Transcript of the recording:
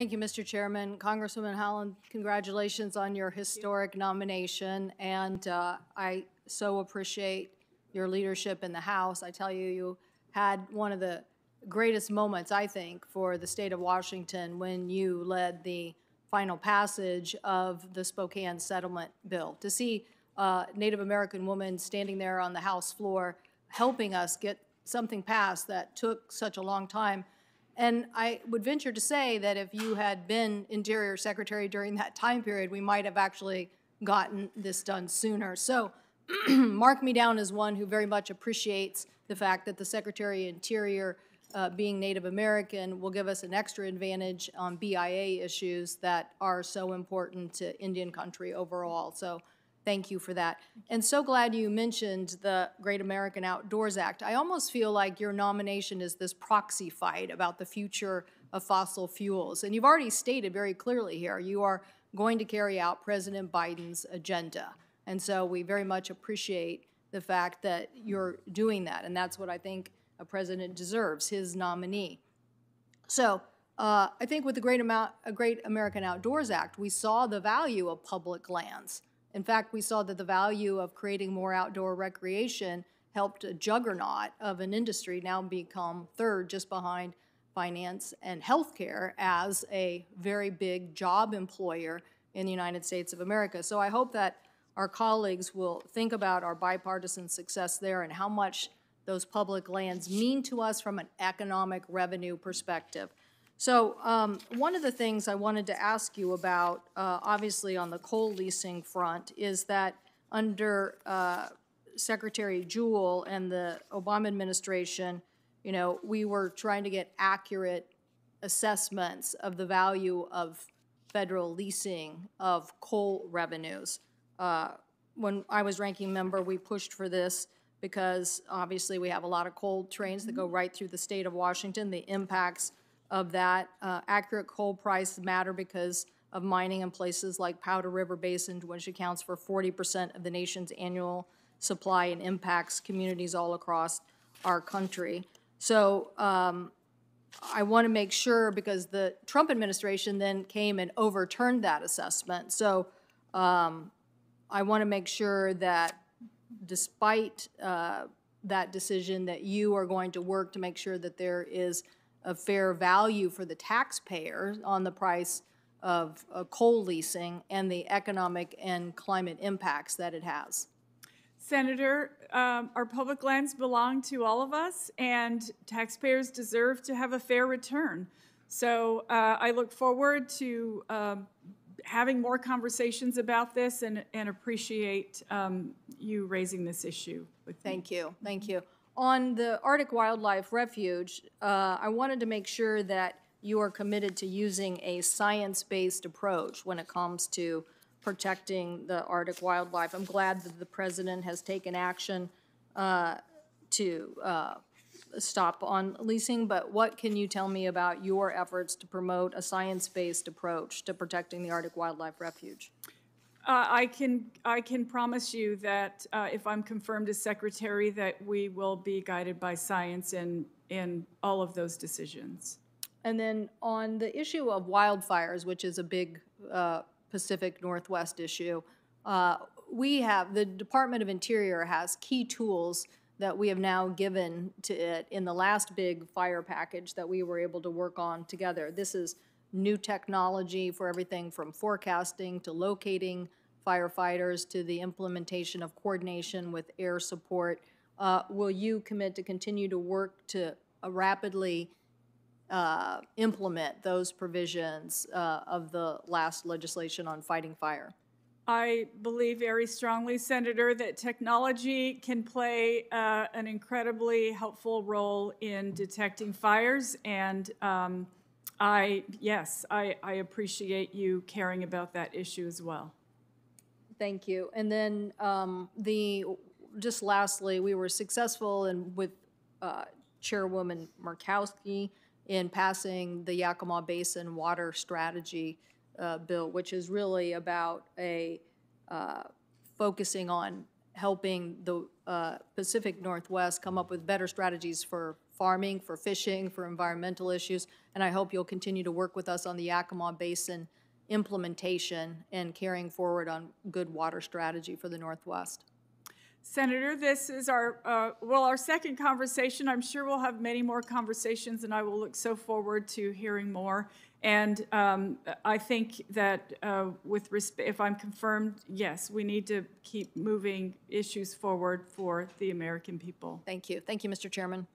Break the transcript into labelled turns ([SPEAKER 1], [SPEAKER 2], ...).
[SPEAKER 1] Thank you, Mr. Chairman. Congresswoman Haaland, congratulations on your historic nomination, and I so appreciate your leadership in the House. I tell you, you had one of the greatest moments, I think, for the state of Washington when you led the final passage of the Spokane settlement bill. To see a Native American woman standing there on the House floor helping us get something passed that took such a long time. And I would venture to say that if you had been Interior Secretary during that time period, we might have actually gotten this done sooner. So mark me down as one who very much appreciates the fact that the Secretary of Interior, being Native American, will give us an extra advantage on BIA issues that are so important to Indian country overall. So thank you for that. And so glad you mentioned the Great American Outdoors Act. I almost feel like your nomination is this proxy fight about the future of fossil fuels. And you've already stated very clearly here, you are going to carry out President Biden's agenda. And so we very much appreciate the fact that you're doing that. And that's what I think a president deserves, his nominee. So I think with the Great American Outdoors Act, we saw the value of public lands. In fact, we saw that the value of creating more outdoor recreation helped a juggernaut of an industry now become third just behind finance and healthcare as a very big job employer in the United States of America. So I hope that our colleagues will think about our bipartisan success there and how much those public lands mean to us from an economic revenue perspective. So one of the things I wanted to ask you about, obviously on the coal leasing front, is that under Secretary Jewell and the Obama administration, you know, we were trying to get accurate assessments of the value of federal leasing of coal revenues. When I was ranking member, we pushed for this because obviously we have a lot of coal trains that go right through the state of Washington. The impacts of that accurate coal price matter because of mining in places like Powder River Basin, which accounts for 40% of the nation's annual supply and impacts communities all across our country. So I want to make sure, because the Trump administration then came and overturned that assessment. So I want to make sure that despite that decision, that you are going to work to make sure that there is a fair value for the taxpayer on the price of coal leasing and the economic and climate impacts that it has.
[SPEAKER 2] Senator, our public lands belong to all of us, and taxpayers deserve to have a fair return. So I look forward to having more conversations about this and appreciate you raising this issue with me.
[SPEAKER 1] Thank you. Thank you. On the Arctic Wildlife Refuge, I wanted to make sure that you are committed to using a science-based approach when it comes to protecting the Arctic wildlife. I'm glad that the President has taken action to stop on leasing, but what can you tell me about your efforts to promote a science-based approach to protecting the Arctic Wildlife Refuge?
[SPEAKER 2] I can promise you that if I'm confirmed as secretary, that we will be guided by science in all of those decisions.
[SPEAKER 1] And then on the issue of wildfires, which is a big Pacific Northwest issue, the Department of Interior has key tools that we have now given to it in the last big fire package that we were able to work on together. This is new technology for everything from forecasting to locating firefighters to the implementation of coordination with air support. Will you commit to continue to work to rapidly implement those provisions of the last legislation on fighting fire?
[SPEAKER 2] I believe very strongly, Senator, that technology can play an incredibly helpful role in detecting fires, and I appreciate you caring about that issue as well.
[SPEAKER 1] Thank you. And then just lastly, we were successful with Chairwoman Murkowski in passing the Yakima Basin Water Strategy bill, which is really about focusing on helping the Pacific Northwest come up with better strategies for farming, for fishing, for environmental issues, and I hope you'll continue to work with us on the Yakima Basin implementation and carrying forward on good water strategy for the Northwest.
[SPEAKER 2] Senator, this is our second conversation. I'm sure we'll have many more conversations, and I will look so forward to hearing more. And I think that if I'm confirmed, yes, we need to keep moving issues forward for the American people.
[SPEAKER 1] Thank you. Thank you, Mr. Chairman.